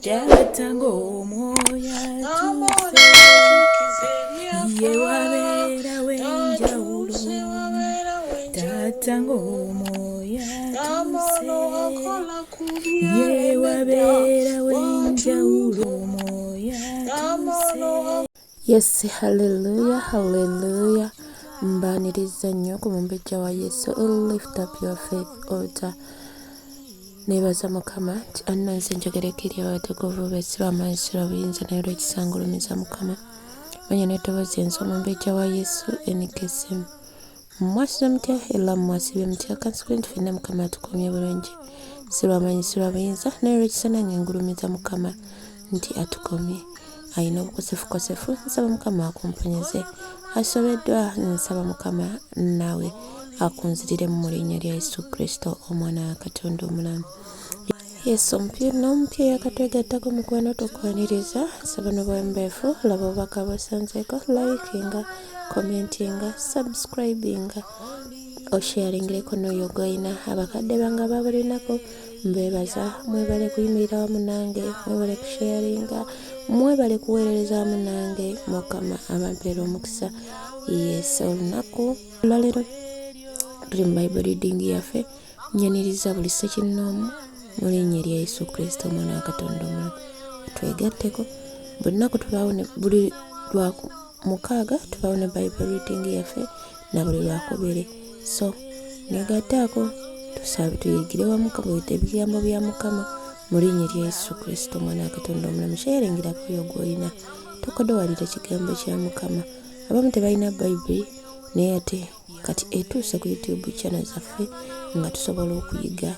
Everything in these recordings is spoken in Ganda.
Jatango moya tuse ye wabera wenjaulo Tatango moya tuse ye wabera wenjaulo moya tuse. Yes, hallelujah, hallelujah. Mbaniriza nnyo ku mumbejja wa Yesu. Lift up your faith altar. Nebaza Mukama nti annanze njogerekeri abatukuvu b'essira amansiro obuyinza naye olw'ekisangulumiza Mukama manya n'eddoboozi ensi omumbejja wa Yesu NKSM mwasize mutya era mwasibye mutya kansibwe nti ffenna Mukama atukumye bulungi si lw'amaanyi si lw'obuyinza naye olw'ekisa nange ngulumiza Mukama nti atukumye ayina obukosefukosefu nsaba Mukama akumponyeze asobeddwa nsaba Mukama naawe akunzirire mu linnya lya Yesu Kristo omwana wa Katonda omulamu. Yesu ompya n'ompya yakatwegattako mukwano tukwaniriza nsaba n'obwembeefu laba obubaka bw'osanzeeko likinga commentinga subscribinga osharingireko n'oyo gw'olina abakadde bange ababulinako mbeebaza mwebale kuyimirira wamu nange mwebale kusharinga mwebale kuweerereza wamu nange Mukama abampeera omukisa. Yes, olunaku lwaleero tuli mu Bible reading yaffe nyaniriza buli ssekinnoomu mu linnya lya Yesu Kristo omwana wa Katonda omulamu. Twegatteko buli lunaku tubaawo ne buli lwa mukaaga tubaawo ne Bible reading yaffe na buli lwakubiri. So negattaako tusabe tuyigire wamu kabuyita ebigambo bya Mukama mu linnya lya Yesu Kristo omwana wa Katonda omulamu. Sharingirako oyo gw'olina tokodowalira ekigambo kya Mukama. Abamu tebalina Bible naye ate kati etuuse ku YouTube channel zaffe nga tusobola okuyiga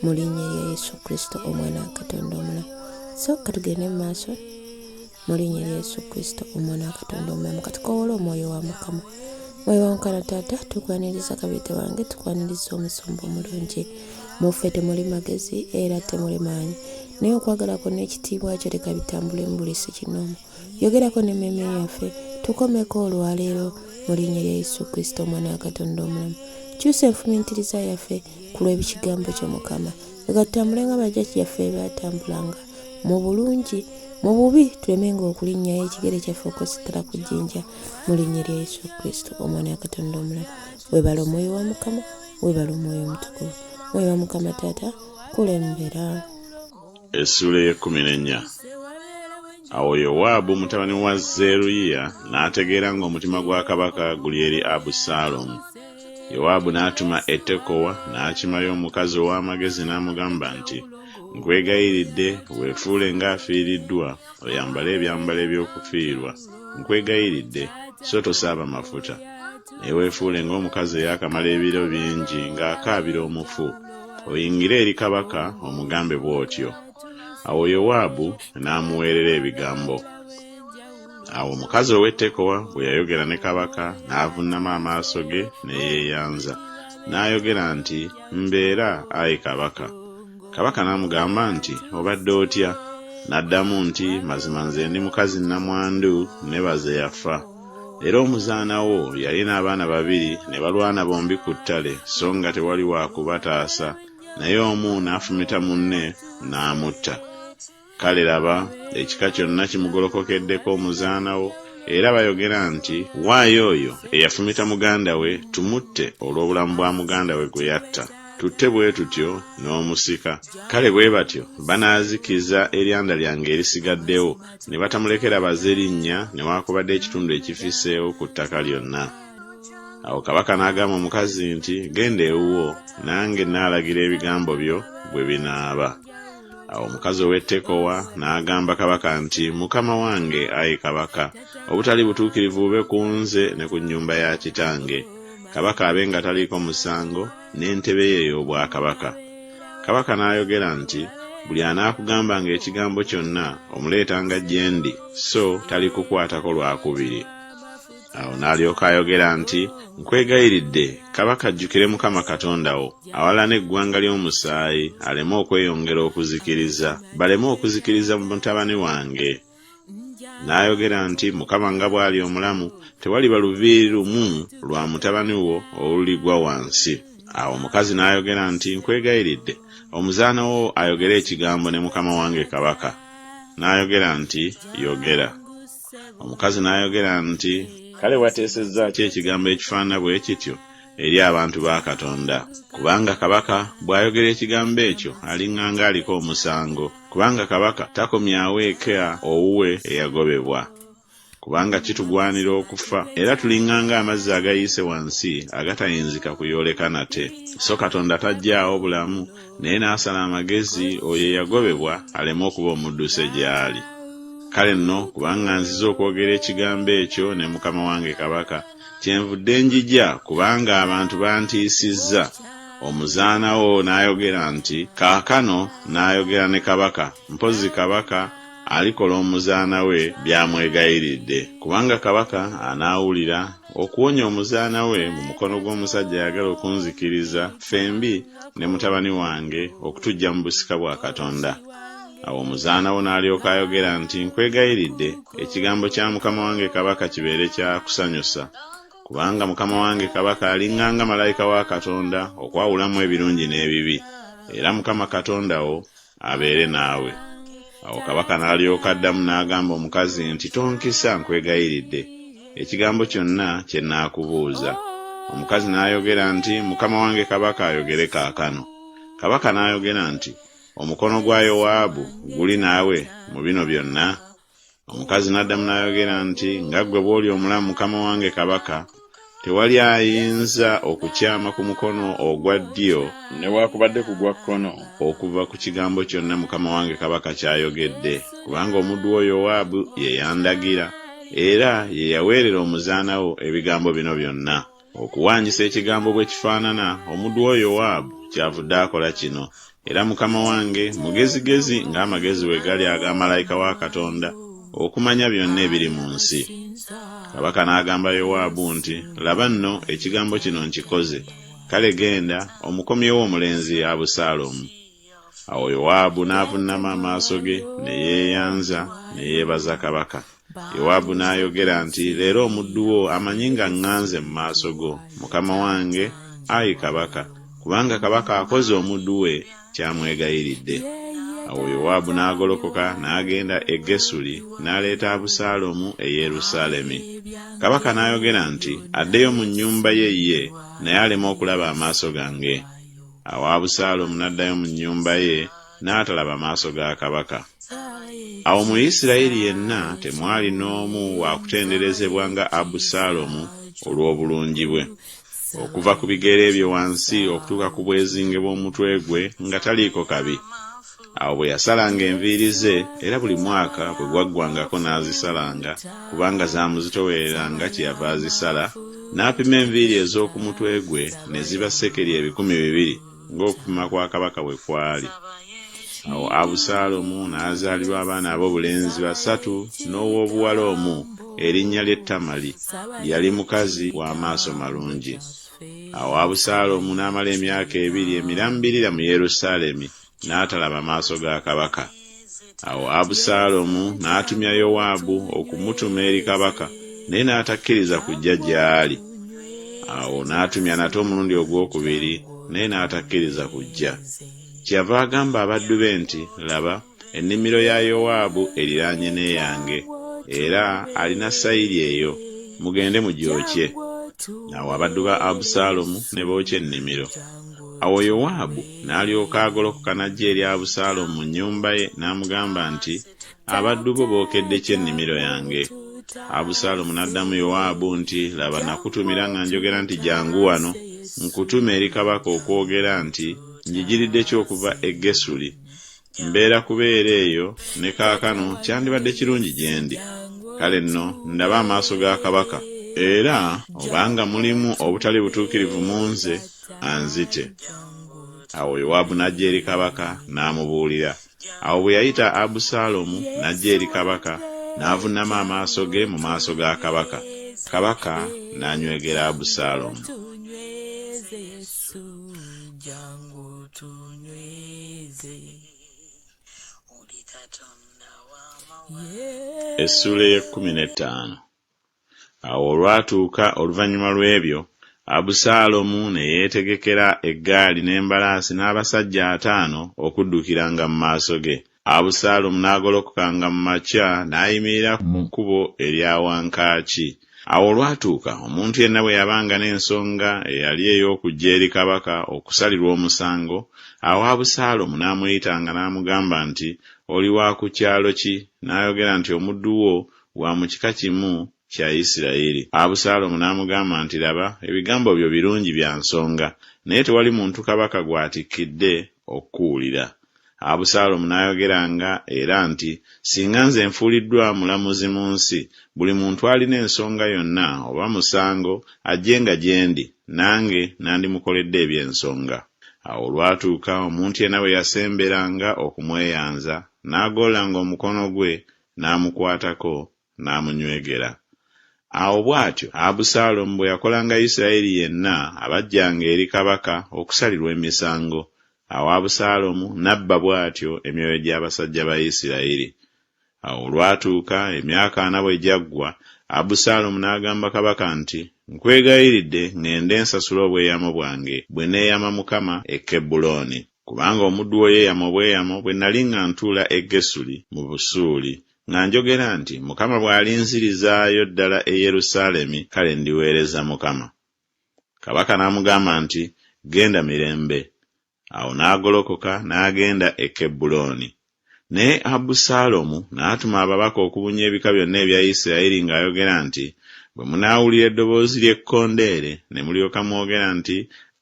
mu linnya lya Yesu Kristo omwana wa Katonda omulamu. So katugende mu maaso mu linnya lya Yesu Kristo omwana wa Katonda omulamu. Katukowole omwoyo wa Mukama. Mwoyo wa Mukama Taata tukwaniriza kabite wange tukwaniriza omusumba omulungi muffe temuli magezi era temuli maanyi naye okwagala kwonna ekitiibwa kyo leka bitambule mu buli ssekinnoomu. Yogerako n'emmeeme yaffe tukomeko olwaleero mu linnya lya Yesu Kristo omwana wa Katonda omulamu. Kyusa enfumiitiriza yaffe ku lw'ekigambo kyo Mukama. Leka tutambule nga bajjajja yaffe baatambulanga mu bulungi mu bubi tulemenga okulinnyayo ekigere kyaffe okwesitala ku jjinja mu linnya lya Yesu Kristo omwana wa Katonda omulamu. Weebala omwoyo wa Mukama, weebala omwoyo omutukuvu. Mwoyo wa Mukama Taata kulembera. Essula y'e14. Awo Yowaabu mutabani wa Zeruyiya n'ategeera ng'omutima gwa kabaka guli eri Abusalomu. Yowaabu n'atuma Etekowa n'akimayo omukazi ow'amagezi n'amugamba nti, nkwegayiridde weefuule ng'afiiriddwa oyambale ebyambalo eby'okufiirwa. Nkwegayiridde so tosaaba mafuta naye weefuule ng'omukazi ey'akamala ebiro bingi ng'akaabira omufu. Oyingire eri kabaka omugambe bw'otyo. Awo Yowaabu n'amuweerera ebigambo. Awo omukazi ow'Ettekowa bwe yayogera ne kabaka n'avunnama amaaso ge ne yeeyanza. N'ayogera nti, mbeera ayi kabaka. Kabaka n'amugamba nti, obadde otya? N'addamu nti, mazima nze ndi mukazi nnamwandu nebaze yafa. Era omuzaana wo yalina abaana babiri ne balwana bombi ku ttale so nga tewali wa kubataasa naye omu n'afumita munne n'amutta. Kale laba ekika kyonna kimugolokokeddeko omuzaana wo era bayogera nti waayo oyo eyafumita muganda we tumutte olw'obulamu bwa muganda we gwe yatta. Tutte bwe tutyo n'omusika. Kale bwe batyo banaazikiza eryanda lyange erisigaddewo ne batamulekera baze linnya newaakubadde ekitundu ekifiseewo ku ttaka lyonna. Awo kabaka n'agamba omukazi nti, genda ewuwo nange naalagira ebigambo byo bwe binaaba. Awo omukazi ow'Ettekowa n'agamba kabaka nti, mukama wange ayi kabaka, obutali butuukirivu bube ku nze ne ku nnyumba ya kitange. Kabaka abe nga taliiko musango n'entebe ye ey'obwakabaka. Kabaka n'ayogera nti, buli anaakugambanga ekigambo kyonna omuleetanga gye ndi so talikukwatako lwakubiri. Awo n'alyoka ayogera nti, nkwegayiridde kabaka ajjukire Mukama Katonda wo awalana eggwanga ly'omusaayi aleme okweyongera okuzikiriza baleme okuzikiriza mutabani wange. N'ayogera nti, Mukama nga bw'ali omulamu tewaliba luviiri lumu lwa mutabani wo oluligwa wansi. Awo omukazi n'ayogera nti, nkwegayiridde omuzaana wo ayogere ekigambo ne mukama wange kabaka. n'ayogera nti, yogera. Omukazi n'ayogera nti, kale wateesezza ki ekigambo ekifaanana bwe kityo eri abantu ba Katonda? Kubanga kabaka bw'ayogera ekigambo ekyo aliŋŋanga aliko omusango, kubanga kabaka takomyawo eka owuwe eyagobebwa. Kubanga kitugwanira okufa, era tuliŋŋanga amazzi agayiise wansi agatayinzika kuyooleka nate. So Katonda tajjaawo bulamu, naye n'asala amagezi oyo eyagobebwa aleme okuba omudduse gy'ali. Kale nno kubanga nzize okwogera ekigambo ekyo ne mukama wange kabaka, kyenvudde njija kubanga abantu bantiisizza. Omuzaanawo n'ayogera nti, kaakano n'ayogera ne kabaka, mpozi kabaka alikola omuzaana we byamwegayiridde. Kubanga kabaka anaawulira okuwonya omuzaana we mu mukono gw'omusajja ayagala okunzikiriza fembi ne mutabani wange okutujja mu busika bwa Katonda. Awo omuzaana wo n'alyoka ayogera nti, nkwegayiridde ekigambo kya mukama wange kabaka kibeere kya kusanyusa. Kubanga mukama wange kabaka aliŋŋanga malayika wa Katonda okwawulamu ebirungi n'ebibi, era mukama Katonda wo abeere naawe. Awo kabaka n'alyoka addamu n'agamba omukazi nti, tonkisa, nkwegayiridde ekigambo kyonna kye nnaakubuuza. Omukazi n'ayogera nti, mukama wange kabaka ayogere kaakano. Kabaka n'ayogera nti, omukono gwa Yowaabu guli naawe mu bino byonna? Omukazi n'addamu n'ayogera nti, nga ggwe bw'oli omulamu mukama wange kabaka, tewali ayinza okukyama ku mukono ogwa ddyo newaakubadde ku gwa kkono okuva ku kigambo kyonna mukama wange kabaka ky'ayogedde. Kubanga omuddu wo Yowaabu ye yandagira, era ye yaweerera omuzaana wo ebigambo bino byonna. Okuwaanyisa ekigambo bwe kifaanana, omuddu wo Yowaabu kyavudde akola kino. Era mukama wange mugezigezi ng'amagezi we gali aga malayika wa Katonda okumanya byonna ebiri mu nsi. Kabaka n'agamba Yowaabu nti, laba nno ekigambo kino nkikoze, kale genda omukomyewo omulenzi Abusaalomu. Awo Yowaabu n'avunnama amaaso ge ne yeeyanza ne yeebaza kabaka. Yowaabu n'ayogera nti, leero omuddu wo amanyi nga ŋŋanze mu maaso go, mukama wange, ayi kabaka, kubanga kabaka akoze omuddu we kyamwegayiridde. Awo Yowaabu n'agolokoka n'agenda e Gesuli n'aleeta Abusaalomu e Yerusaalemi. Kabaka n'ayogera nti, addeyo mu nnyumba ye naye aleme okulaba amaaso gange. Awo Abusaalomu n'addayo mu nnyumba ye n'atalaba maaso ga kabaka. Awo mu Isirayiri yenna temwali n'omu waakutenderezebwa nga Abusaalomu olw'obulungi bwe. Okuva ku bigere bye wansi okutuuka ku bwezinge bw'omutwe gwe nga taliiko kabi. Awo bwe yasalanga enviiri ze, era buli mwaka bwe gwaggwangako n'azisalanga, kubanga zaamuzitowereranga kyeyava azisala, n'apima enviiri ez'oku mutwe gwe ne ziba sekeri 200 ng'okupima kwa kabaka bwe kwali. Awo Abusaalomu n'azaalirwa abaana ab'obulenzi 3 n'ow'obuwala 1 erinnya lye Tamali, yali mukazi w'amaaso malungi. Awo Abusaalomu n'amala emyaka 2 emirambirira mu Yerusaalemi, n'atalaba maaso ga kabaka. Awo Abusaalomu n'atumya Yowaabu okumutuma eri kabaka, naye n'atakkiriza kujja gy'ali. Awo n'atumya nate omulundi ogwokubiri, naye n'atakkiriza kujja. Kyava agamba abaddu be nti, laba, ennimiro ya Yowaabu eriraanye n'eyange, era alina sayiri eyo, mugende mugyokye. Awo abaddu ba Abusaalomu ne bookya ennimiro. Awo Yowaabu n'alyoka agolokoka n'ajja eri Abusaalomu mu nnyumba ye n'amugamba nti, abaddu bo bookedde ki ennimiro yange? Abusaalomu n'addamu Yowaabu nti, laba nakutumira nga njogera nti jangu wano, nkutume eri kabaka okwogera nti, njigiridde ki okuva e Gesuli. Mbeera kubeera eyo, ne kaakano kyandibadde kirungi gye ndi. Kale nno ndaba amaaso ga kabaka, era obanga mulimu obutali butuukirivu mu nze, anzite. Awo Yowaabu n'ajja eri kabaka n'amubuulira. Awo bwe yayita Abusaalomu n'ajja eri kabaka, n'avunnama amaaso ge mu maaso ga kabaka. Kabaka n'anywegera Abusaalomu. Essula 15. Awo olwatuuka oluvannyuma lw'ebyo, Abusaalomu ne yeetegekera eggaali n'embalaasi n'abasajja 5 okuddukiranga mu maaso ge. Abusaalomu n'agolokokanga mu makya n'ayimirira mu kkubo erya wankaaki. Awo olwatuuka omuntu yenna bwe yabanga n'ensonga eyali ey'okujja eri kabaka okusalirwa omusango, awo Abusaalomu n'amuyitanga n'amugamba nti, oli wa ku kyalo ki? N'ayogera nti, omuddu wo wa mu kika kimu kya Isirayiri. Abusaalomu n'amugamba nti, laba, ebigambo byo birungi bya nsonga, naye tewali muntu kabaka gw'atikkidde okuwulira. Abusaalomu n'ayogeranga era nti, singa nze nfuuliddwa mulamuzi mu nsi, buli muntu alina ensonga yonna oba musango ajjenga gye ndi, nange nandimukoledde eby'ensonga. Awo olwatuuka omuntu yenna bwe yasemberanga okumweyanza, n'agoolanga omukono gwe n'amukwatako n'amunywegera. Awo bw'atyo Abusaalomu bwe yakolanga Isirayiri yenna abajjanga eri kabaka okusalirwa emisango. Awo Abusaalomu n'abba bw'atyo emyoyo gy'abasajja ba Isirayiri. Awo olwatuuka emyaka 4 bwe gyaggwa, Abusaalomu n'agamba kabaka nti, nkwegayiridde ŋŋende nsasule obweyamo bwange bwe neeyama Mukama e Kebbulooni, kubanga omuddu wo yeeyama obweyamo bwe nali nga ntuula e Gesuli mu Busuuli, nga njogera nti, Mukama bw'alinzirizaayo ddala e Yerusaalemi, kale ndiweereza Mukama. Kabaka n'amugamba nti, genda mirembe. Awo n'agolokoka n'agenda e Kebbulooni. Naye Abusaalomu n'atuma ababaka okubunya ebika byonna ebya Isirayiri ng'ayogera nti, bwe munaawulira eddoboozi ly'ekkondeere ne mulyoka mwogera nti,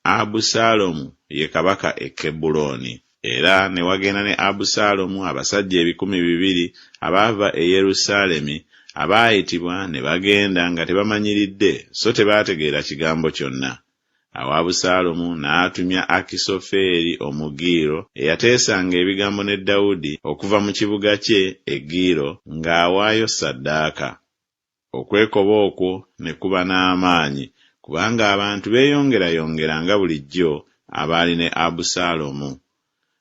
Abusaalomu ye kabaka e Kebbulooni. Era ne wagenda ne Abusaalomu abasajja 200 abaava e Yerusaalemi abaayitibwa ne bagenda nga tebamanyiridde so tebaategeera kigambo kyonna. Awo Abusaalomu n'atumya Akisofeeri Omugiiro eyateesanga ebigambo ne Dawudi okuva mu kibuga kye e Giiro ng'awaayo ssaddaaka. Okwekoba okwo ne kuba n'amaanyi, kubanga abantu beeyongerayongera nga bulijjo abaali ne Abusaalomu.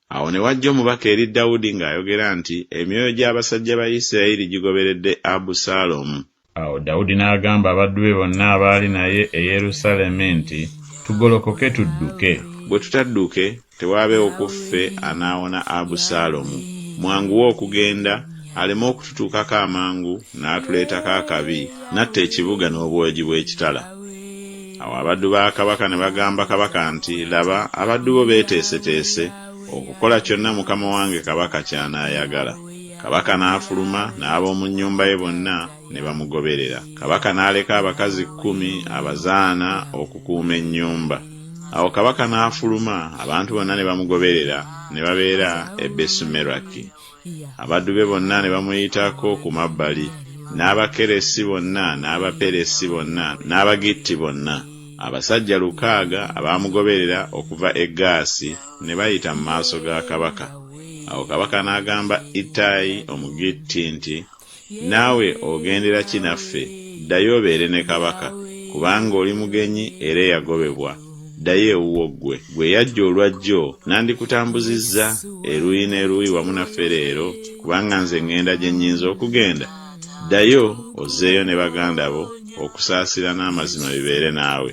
Awo ne wajja omubaka eri Dawudi ng'ayogera nti, emyoyo gy'abasajja ba Isirayiri gigoberedde Abusaalomu. Awo Dawudi n'agamba abaddu be bonna abaali naye e Yerusaalemi nti, tugolokoke tudduke. Bwe tutadduke, tewaabeewo ku ffe anaawona Abusaalomu. Mwanguwe okugenda, aleme okututuukako amangu n'atuleetako akabi, natta ekibuga n'obwogi bw'ekitala. Awo abaddu ba kabaka ne bagamba kabaka nti, laba, abaddu bo beeteeseteese okukola kyonna mukama wange kabaka ky'anaayagala. Kabaka n'afuluma n'ab'omu nnyumba ye bonna ne bamugoberera. Kabaka n'aleka abakazi 10 abazaana okukuuma ennyumba. Awo kabaka n'afuluma, abantu bonna ne bamugoberera ne babeera e Besumeraki. Abaddu be bonna ne bamuyitako ku mabbali, n'Abakeresi bonna n'Abaperesi bonna n'Abagitti bonna. Abasajja 600 abaamugoberera okuva e Gaasi ne bayita mu maaso ga kabaka. Awo kabaka n'agamba Ittayi Omugitti nti, naawe ogendera ki naffe? Ddayo obeere ne kabaka, kubanga oli mugenyi era eyagobebwa. Ddayo ewuwo ggwe. Gwe yajja olwajjo nandikutambuzizza eruuyi n'eruuyi wamu naffe leero, kubanga nze ŋŋenda gye nnyinza okugenda. Ddayo ozzeeyo ne baganda bo, okusaasira n'amazima bibeere naawe.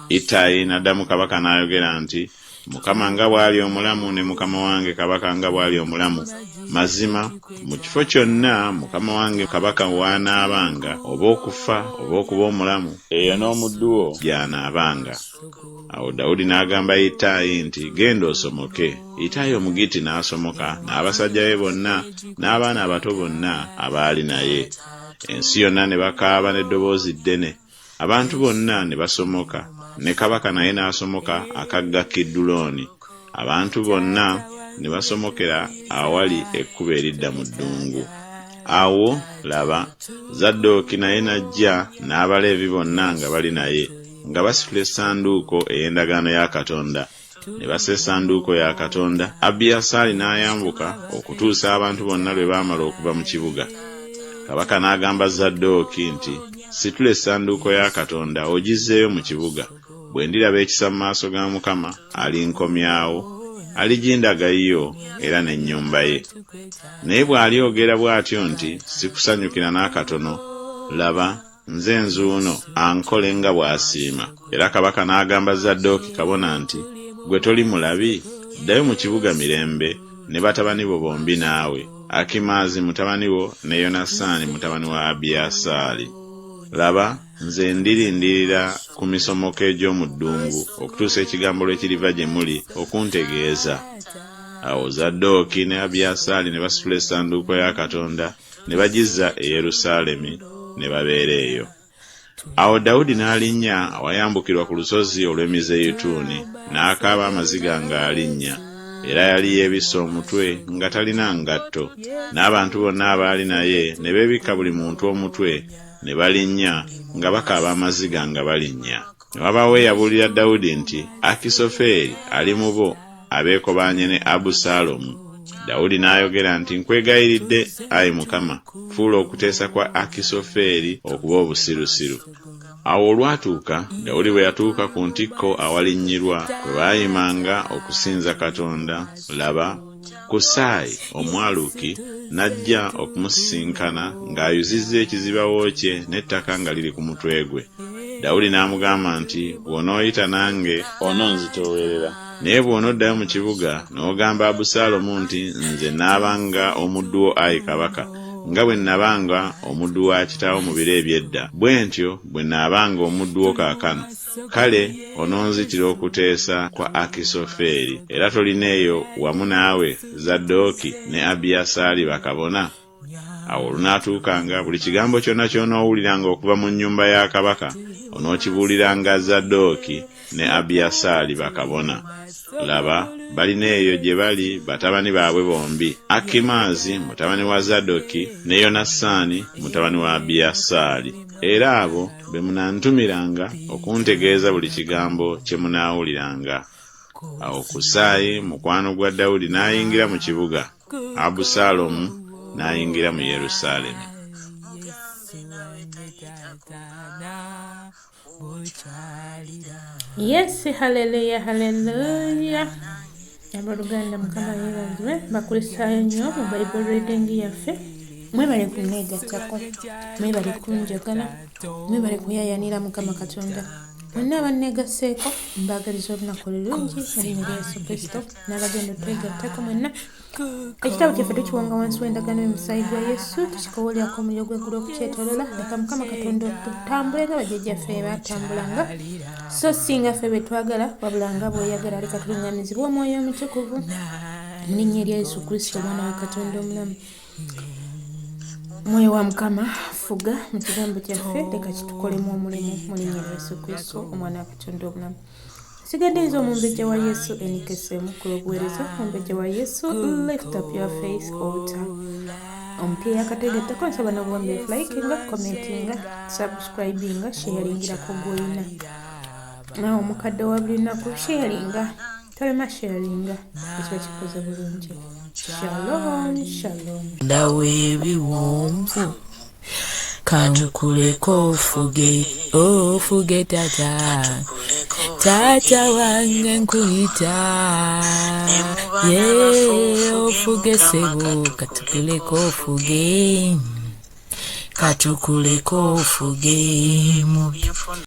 Ittayi n'addamu kabaka n'ayogera nti, Mukama nga bw'ali omulamu ne mukama wange kabaka nga bw'ali omulamu, mazima mu kifo kyonna mukama wange kabaka w'anaabanga, oba okufa oba okuba omulamu, eyo n'omuddu wo gy'anaabanga. Awo Dawudi n'agamba Ittayi nti, genda osomoke. Ittayi Omugitti n'asomoka, n'abasajja be bonna n'abaana abato bonna abaali naye. Ensi yonna ne bakaaba n'eddoboozi ddene. Abantu bonna ne basomoka, ne kabaka naye n'asomoka akagga Kiddulooni. Abantu bonna ne basomokera awali ekkubo eridda mu ddungu. Awo laba, Zadooki naye n'ajja n'Abaleevi bonna nga bali naye, nga basitula essanduuko ey'endagaano ya Katonda. Ne bassa essanduuko ya Katonda. Abiyasaali n'ayambuka okutuusa abantu bonna lwe baamala okuva mu kibuga. Kabaka n'agamba Zadooki nti, situla essanduuko ya Katonda ogizzeeyo mu kibuga. Bwe ndiraba ekisa mu maaso ga Mukama, alinkomyawo, aligindaga yo era n'ennyumba ye. Naye bw'alyogera bw'atyo nti, sikusanyukira n'akatono, laba, nze nzuuno ankole nga bw'asiima. Era kabaka n'agamba Zadooki kabona nti, gwe toli mulabi, ddayo mu kibuga mirembe, ne batabani bo bombi naawe, Akimaazi mutabani wo ne Yonasaani mutabani wa Abiyasaali. Laba, nze ndirindirira ku misomoka egy'omu ddungu okutuusa ekigambo lwe kiriva gye muli okuntegeeza. Awo Zadooki ne Abiyasaali ne basitula essanduuko ya Katonda ne bagizza e Yerusaalemi ne babeera eyo. Awo Dawudi n'alinnya awayambukirwa ku lusozi olw'Emizeyituuni, n'akaaba amaziga ng'alinnya, era yali yeebisse omutwe nga talina ngatto. N'abantu bonna abaali naye ne beebikka buli muntu omutwe ne balinnya nga bakaaba amaziga nga balinnya. Ne wabaawo eyabuulira Dawudi nti Akisofeeri ali mu bo abeekobaanye ne Abusaalomu. Dawudi n'ayogera nti nkwegayiridde, Ayi Mukama, fuula okuteesa kwa Akisofeeri okuba obusirusiru. Awo olwatuuka, Dawudi bwe yatuuka ku ntikko awalinnyirwa kwe baayimanga okusinza Katonda, laba, Kusaayi Omwaluki n'ajja okumusisinkana ng'ayuzizza ekizibawo kye n'ettaka nga liri ku mutwe gwe. Dawudi n'amugamba nti, bw'onooyita nange ononzitoowerera, naye bw'onoddayo mu kibuga n'ogamba Abusaalomu nti nze naabanga omuddu wo Ayi Kabaka, nga bwe nabanga omuddu wa kitaawo mu biro eby'edda, bwe ntyo bwe naabanga omuddu wo kaakano, kale ononzitira okuteesa kwa Akisofeeri, era tolina eyo wamu naawe Zadooki ne Abiyasaali bakabona. Awo olunaatuukanga buli kigambo kyonna ky'onoowuliranga okuva mu nnyumba ya kabaka onookibuuliranga Zadooki ne Abiyasaali bakabona. Laba, balina eyo gye bali batabani baabwe bombi, Akimaazi mutabani wa Zadooki ne Yonasaani mutabani wa Abiyasaali. Era abo be munantumiranga okuntegeeza buli kigambo kye munaawuliranga. Awo Kusaayi mukwano gwa Dawudi n'ayingira mu kibuga, Abusaalomu n'ayingira mu Yerusaalemi. Yes, hallelujah, hallelujah. Luganda Mukama yeebazibwe bakulisaayo nnyo mu Bible reading yaffe. Mwebale kunneegattako, mwebale kunjagala, mwebale kuyayanira Mukama Katonda. Mwenna abanneegasseeko mbaagaliza olunaku olulungi erinnya lya Yesu Kristo n'abagenda otwegattako mwenna. Ekitabo kyaffe tukiwonga wansi w'endagaano y'omusaayi gwa Yesu, tukikowoolako omuliro gw'eggulu okukyetoolola. Leka Mukama Katonda tutambule nga bajjajjaffe baatambulanga, so singa ffe be twagala wabula nga bw'oyagala. Leka tulungamizibwe Omwoyo Omutukuvu mu linnya erya Yesu Kristo omwana wa Katonda omulamu. Mwoyo wa Mukama fuga mu kigambo kyaffe, leka kitukolemu omulimu mu linnya erya Yesu Kristo omwana wa Katonda omulamu. Sigadde nze omumbejja wa Yesu NKSM ku lw'obuweereza omumbejja wa Yesu. Lift up your face altar. Omupiira akategettako nsaba n'obuwombeefu, likinga, commentinga, subscribinga, sharingirako gw'olina. Nawe omukadde wa buli lunaku sharinga, tolema sharinga, ekiba kikoze bulungi. Shalom, shalom. Ndawe ebiwonvu kankuleko ofuge tata, tata wange nkuyita, ye ofuge sebo, katukuleko ofuge mu by'enfuna.